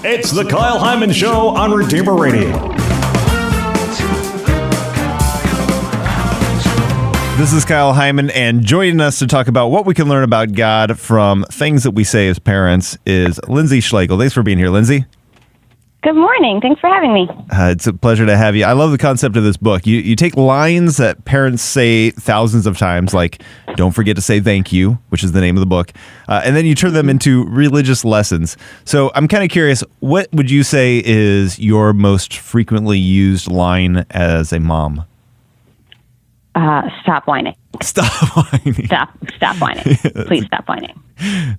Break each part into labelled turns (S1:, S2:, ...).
S1: It's the Kyle Hyman Show on Redeemer Radio.
S2: This is Kyle Hyman, and joining us to talk about what we can learn about God from things that we say as parents is Lindsay Schlegel. Thanks for being here, Lindsay.
S3: Good morning. Thanks for having me.
S2: It's a pleasure to have you. I love the concept of this book. You take lines that parents say thousands of times, like, don't forget to say thank you, which is the name of the book, and then you turn them into religious lessons. So I'm kind of curious, what would you say is your most frequently used line as a mom?
S3: Stop whining.
S2: Stop whining.
S3: Stop whining. Please stop whining.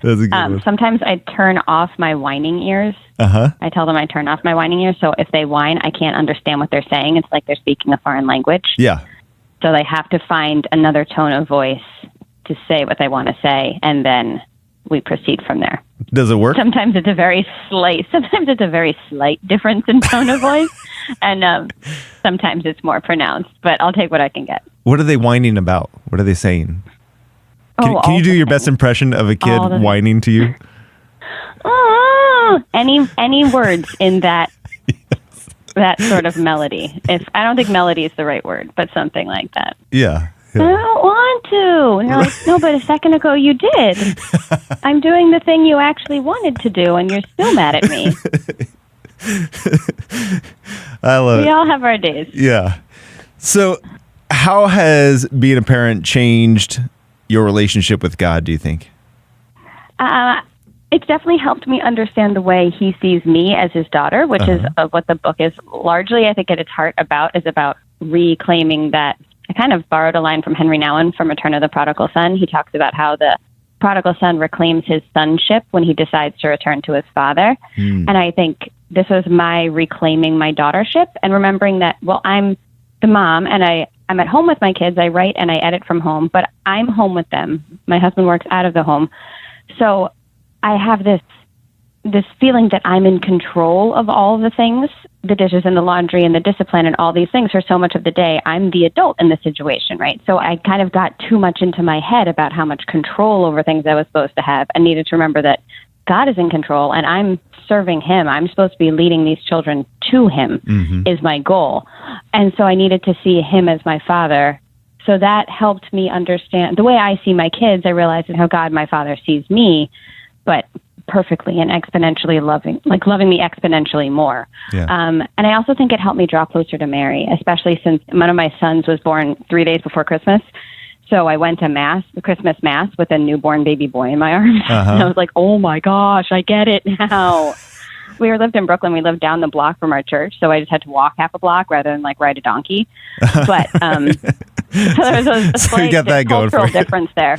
S2: That's a good one.
S3: Sometimes I turn off my whining ears. I tell them I turn off my whining ears, so if they whine, I can't understand what they're saying. It's like they're speaking a foreign language.
S2: Yeah.
S3: So they have to find another tone of voice to say what they want to say, and then we proceed from there.
S2: Does it work?
S3: Sometimes it's a very slight difference in tone of voice, and sometimes it's more pronounced, but I'll take what I can get.
S2: What are they whining about? What are they saying? Can you do your best impression of a kid whining to you?
S3: Any words in that that sort of melody. I don't think melody is the right word, but something like that.
S2: Yeah.
S3: I don't want to. And you're like, no, but a second ago you did. I'm doing the thing you actually wanted to do, and you're still mad at me.
S2: I love it.
S3: We all have our days.
S2: Yeah. So how has being a parent changed your relationship with God, do you think?
S3: It's definitely helped me understand the way he sees me as his daughter, which is what the book is largely, I think, at its heart about, is about reclaiming that. I kind of borrowed a line from Henry Nouwen from Return of the Prodigal Son. He talks about how the prodigal son reclaims his sonship when he decides to return to his father. And I think this was my reclaiming my daughtership and remembering that, well, I'm the mom and I'm at home with my kids. I write and I edit from home, but I'm home with them. My husband works out of the home. So I have this feeling that I'm in control of all the things, the dishes and the laundry and the discipline and all these things for so much of the day. I'm the adult in the situation, right? So I kind of got too much into my head about how much control over things I was supposed to have and needed to remember that God is in control and I'm serving him. I'm supposed to be leading these children to him is my goal. And so I needed to see him as my father. So that helped me understand the way I see my kids. I realized how God, my father, sees me, but perfectly and exponentially loving me exponentially more.
S2: Yeah.
S3: And I also think it helped me draw closer to Mary, especially since one of my sons was born 3 days before Christmas. So I went to the Christmas mass with a newborn baby boy in my arms. And I was like, oh my gosh, I get it now. We lived in Brooklyn. We lived down the block from our church. So I just had to walk half a block rather than ride a donkey. But so there was a slight cultural difference there.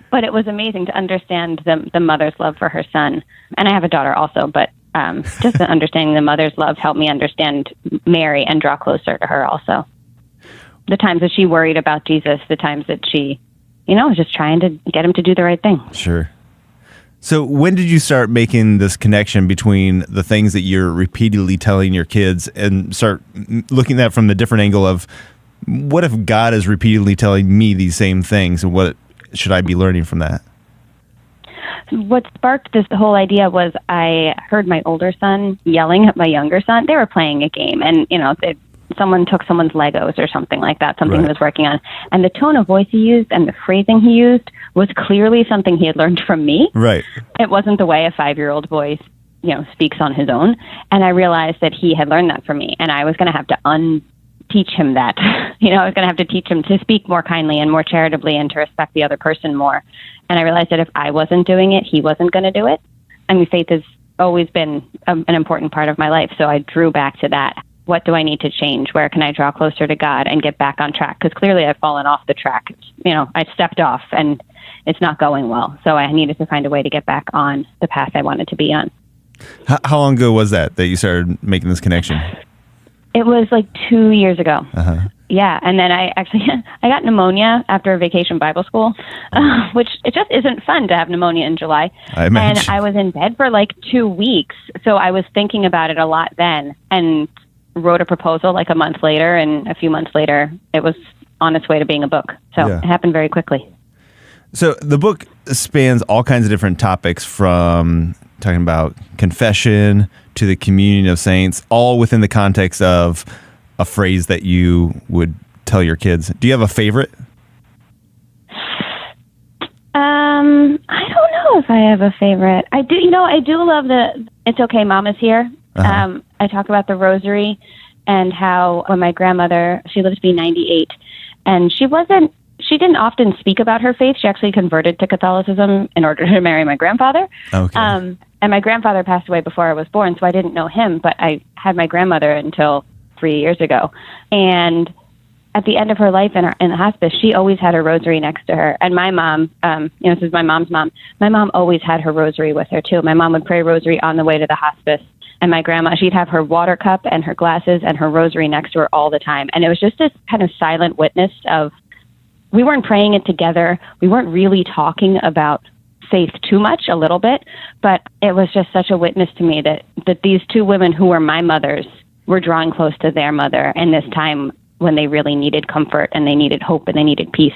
S3: But it was amazing to understand the mother's love for her son. And I have a daughter also, but just understanding the mother's love helped me understand Mary and draw closer to her also. The times that she worried about Jesus, the times that she, was just trying to get him to do the right thing.
S2: Sure. So when did you start making this connection between the things that you're repeatedly telling your kids and start looking at that from the different angle of what if God is repeatedly telling me these same things and what should I be learning from that?
S3: What sparked this whole idea was I heard my older son yelling at my younger son. They were playing a game and, someone took someone's Legos or something like that, something he was working on. And the tone of voice he used and the phrasing he used was clearly something he had learned from me. Right. It wasn't the way a 5-year-old boy, speaks on his own. And I realized that he had learned that from me. And I was going to have to teach him that. I was going to have to teach him to speak more kindly and more charitably and to respect the other person more. And I realized that if I wasn't doing it, he wasn't going to do it. I mean, faith has always been an important part of my life. So I drew back to that. What do I need to change? Where can I draw closer to God and get back on track? Because clearly I've fallen off the track. I stepped off and it's not going well. So I needed to find a way to get back on the path I wanted to be on.
S2: How long ago was that you started making this connection?
S3: It was like 2 years ago. Yeah. And then I got pneumonia after a vacation Bible school, which it just isn't fun to have pneumonia in July.
S2: I imagine.
S3: And I was in bed for like 2 weeks. So I was thinking about it a lot then and wrote a proposal like a month later. And a few months later, it was on its way to being a book. So It happened very quickly.
S2: So the book spans all kinds of different topics from talking about confession to the communion of saints, all within the context of a phrase that you would tell your kids. Do you have a favorite?
S3: I don't know if I have a favorite. I do love the "It's Okay, Mama's Here." I talk about the rosary and how when my grandmother, she lived to be 98, and she didn't often speak about her faith. She actually converted to Catholicism in order to marry my grandfather.
S2: Okay.
S3: And my grandfather passed away before I was born, so I didn't know him, but I had my grandmother until 3 years ago. And at the end of her life in the hospice, she always had her rosary next to her. And my mom, this is my mom's mom, my mom always had her rosary with her too. My mom would pray rosary on the way to the hospice. And my grandma, she'd have her water cup and her glasses and her rosary next to her all the time. And it was just this kind of silent witness of, we weren't praying it together. We weren't really talking about faith too much, a little bit, but it was just such a witness to me that these two women who were my mothers were drawing close to their mother in this time when they really needed comfort and they needed hope and they needed peace.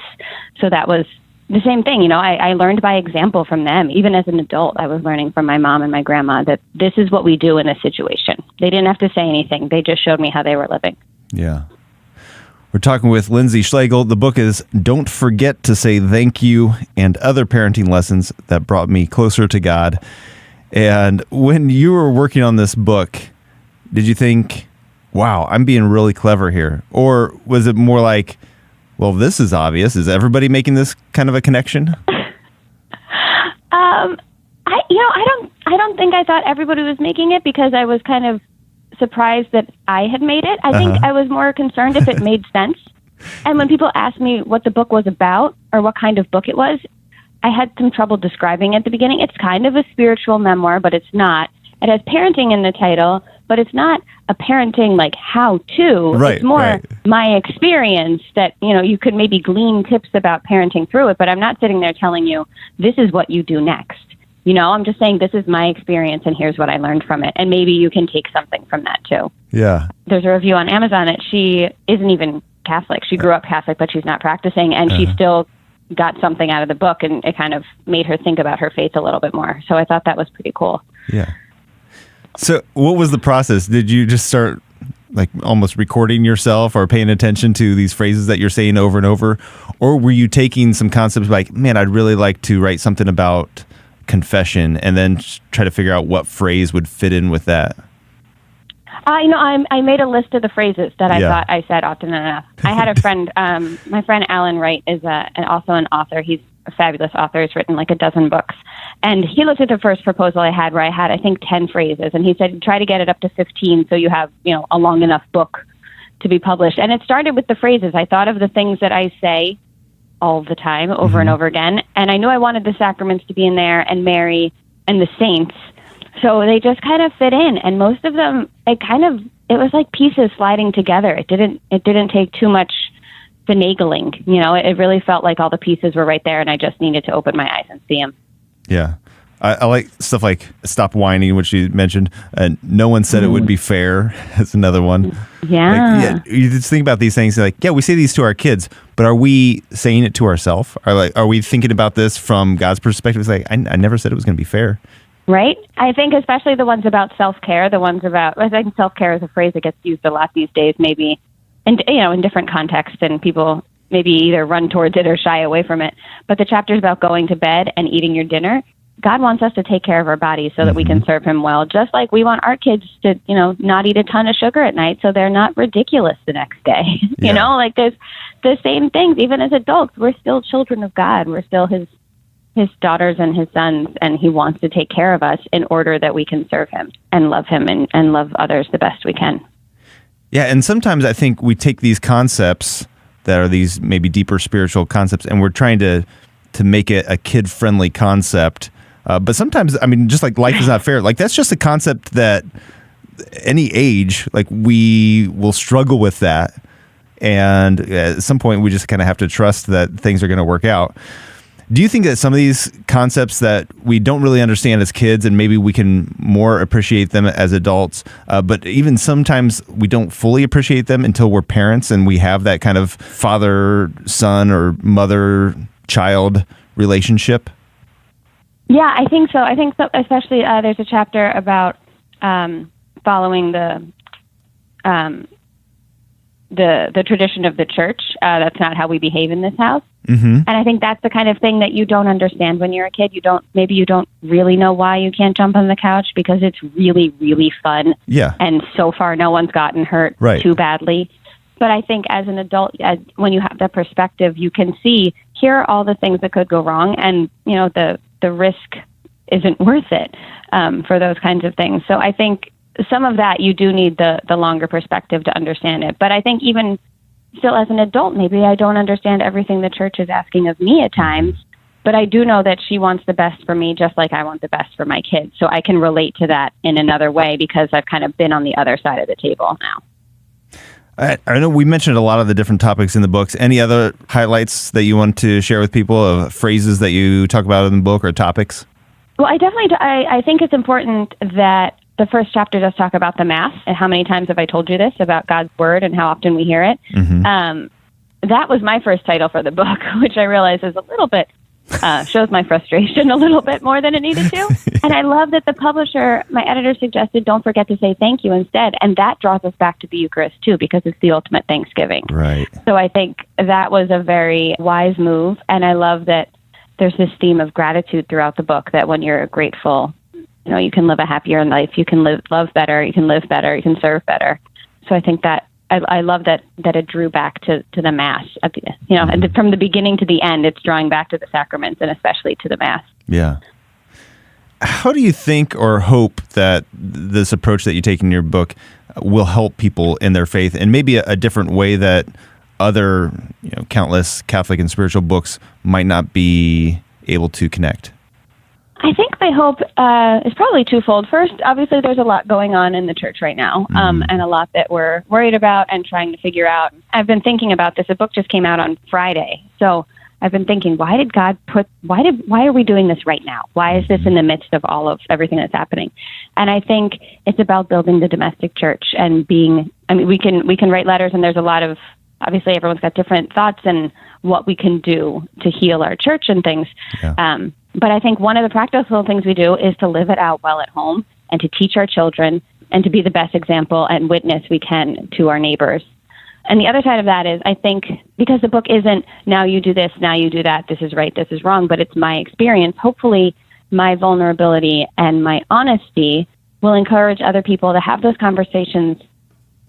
S3: So that was the same thing. I learned by example from them. Even as an adult, I was learning from my mom and my grandma that this is what we do in a situation. They didn't have to say anything. They just showed me how they were living.
S2: Yeah. We're talking with Lindsay Schlegel. The book is Don't Forget to Say Thank You and Other Parenting Lessons That Brought Me Closer to God. And when you were working on this book, did you think, wow, I'm being really clever here? Or was it more like, well, this is obvious. Is everybody making this kind of a connection?
S3: I don't think I thought everybody was making it, because I was kind of surprised that I had made it. I think I was more concerned if it made sense. And when people asked me what the book was about or what kind of book it was, I had some trouble describing it at the beginning. It's kind of a spiritual memoir, but it's not. It has parenting in the title, but it's not a parenting like how-to.
S2: Right,
S3: it's more my experience that, you could maybe glean tips about parenting through it, but I'm not sitting there telling you, this is what you do next. I'm just saying this is my experience and here's what I learned from it. And maybe you can take something from that too.
S2: Yeah.
S3: There's a review on Amazon that she isn't even Catholic. She grew up Catholic, but she's not practicing, and she still got something out of the book, and it kind of made her think about her faith a little bit more. So I thought that was pretty cool.
S2: Yeah. So what was the process? Did you just start like almost recording yourself or paying attention to these phrases that you're saying over and over? Or were you taking some concepts like, man, I'd really like to write something about confession, and then try to figure out what phrase would fit in with that?
S3: I made a list of the phrases that I thought I said often enough. I had a friend, my friend Alan Wright is also an author. He's a fabulous author. He's written like a dozen books. And he looked at the first proposal I had where I had, I think, 10 phrases. And he said, try to get it up to 15 so you have, a long enough book to be published. And it started with the phrases. I thought of the things that I say all the time, over and over again. And I knew I wanted the sacraments to be in there, and Mary and the saints. So they just kind of fit in. And most of them, it was like pieces sliding together. It didn't take too much finagling. It really felt like all the pieces were right there, and I just needed to open my eyes and see them.
S2: Yeah. I like stuff like Stop Whining, which you mentioned. No one said it would be fair. That's another one.
S3: Yeah.
S2: You just think about these things like, we say these to our kids, but are we saying it to ourselves? Are we thinking about this from God's perspective? It's like, I never said it was going to be fair.
S3: Right. I think especially the ones about self-care, I think self-care is a phrase that gets used a lot these days, maybe in different contexts, and people maybe either run towards it or shy away from it. But the chapters about going to bed and eating your dinner, God wants us to take care of our bodies so that we can serve him well, just like we want our kids to, not eat a ton of sugar at night so they're not ridiculous the next day. There's the same things. Even as adults, we're still children of God. We're still his daughters and his sons, and he wants to take care of us in order that we can serve him and love him and love others the best we can.
S2: Yeah, and sometimes I think we take these concepts that are these maybe deeper spiritual concepts, and we're trying to make it a kid-friendly concept. But sometimes, just like life is not fair, like that's just a concept that any age, like we will struggle with that. And at some point, we just kind of have to trust that things are going to work out. Do you think that some of these concepts that we don't really understand as kids, and maybe we can more appreciate them as adults, but even sometimes we don't fully appreciate them until we're parents and we have that kind of father-son or mother-child relationship?
S3: Yeah, I think so. I think so. Especially there's a chapter about following the tradition of the church. That's not how we behave in this house.
S2: Mm-hmm.
S3: And I think that's the kind of thing that you don't understand when you're a kid. Maybe you don't really know why you can't jump on the couch because it's really, really fun.
S2: Yeah.
S3: And so far, no one's gotten hurt too badly. But I think as an adult, when you have that perspective, you can see here are all the things that could go wrong, and the risk isn't worth it for those kinds of things. So I think some of that you do need the longer perspective to understand it. But I think even still as an adult, maybe I don't understand everything the church is asking of me at times, but I do know that she wants the best for me just like I want the best for my kids. So I can relate to that in another way because I've kind of been on the other side of the table now.
S2: I know we mentioned a lot of the different topics in the books. Any other highlights that you want to share with people of phrases that you talk about in the book or topics?
S3: Well, I think it's important that the first chapter does talk about the Mass and how many times have I told you this about God's Word and how often we hear it.
S2: Mm-hmm.
S3: That was my first title for the book, which I realize is a little bit, shows my frustration a little bit more than it needed to. And I love that the publisher, my editor suggested, don't forget to say thank you instead. And that draws us back to the Eucharist too, because it's the ultimate Thanksgiving.
S2: Right.
S3: So I think that was a very wise move. And I love that there's this theme of gratitude throughout the book, that when you're grateful, you can live a happier life, you can love better, you can live better, you can serve better. So I think that I love that it drew back to the Mass. And from the beginning to the end, it's drawing back to the sacraments and especially to the Mass.
S2: Yeah. How do you think or hope that this approach that you take in your book will help people in their faith, and maybe a different way that other, countless Catholic and spiritual books might not be able to connect?
S3: I think my hope is probably twofold. First, obviously, there's a lot going on in the church right now, and a lot that we're worried about and trying to figure out. I've been thinking about this. A book just came out on Friday, so I've been thinking, why are we doing this right now? Why is this in the midst of everything that's happening? And I think it's about building the domestic church and we can write letters, and there's a lot of, obviously, everyone's got different thoughts and what we can do to heal our church and things. Yeah. But I think one of the practical things we do is to live it out well at home and to teach our children and to be the best example and witness we can to our neighbors. And the other side of that is, I think, because the book isn't now you do this, now you do that, this is right, this is wrong, but it's my experience, hopefully my vulnerability and my honesty will encourage other people to have those conversations,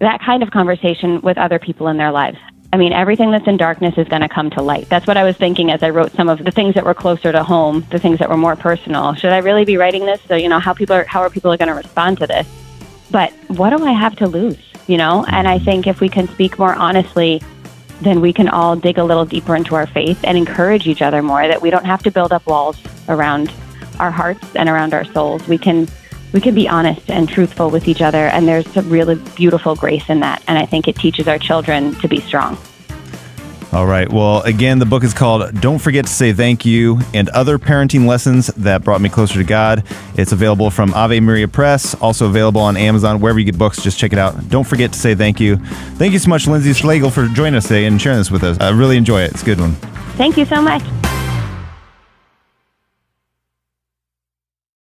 S3: that kind of conversation with other people in their lives. I mean, everything that's in darkness is going to come to light. That's what I was thinking as I wrote some of the things that were closer to home, the things that were more personal. Should I really be writing this? So, how are people going to respond to this? But what do I have to lose? And I think if we can speak more honestly, then we can all dig a little deeper into our faith and encourage each other more, that we don't have to build up walls around our hearts and around our souls. We can be honest and truthful with each other, and there's a really beautiful grace in that, and I think it teaches our children to be strong.
S2: All right. Well, again, the book is called Don't Forget to Say Thank You and Other Parenting Lessons That Brought Me Closer to God. It's available from Ave Maria Press, also available on Amazon, wherever you get books. Just check it out. Don't forget to say thank you. Thank you so much, Lindsay Schlegel, for joining us today and sharing this with us. I really enjoy it. It's a good one.
S3: Thank you so much.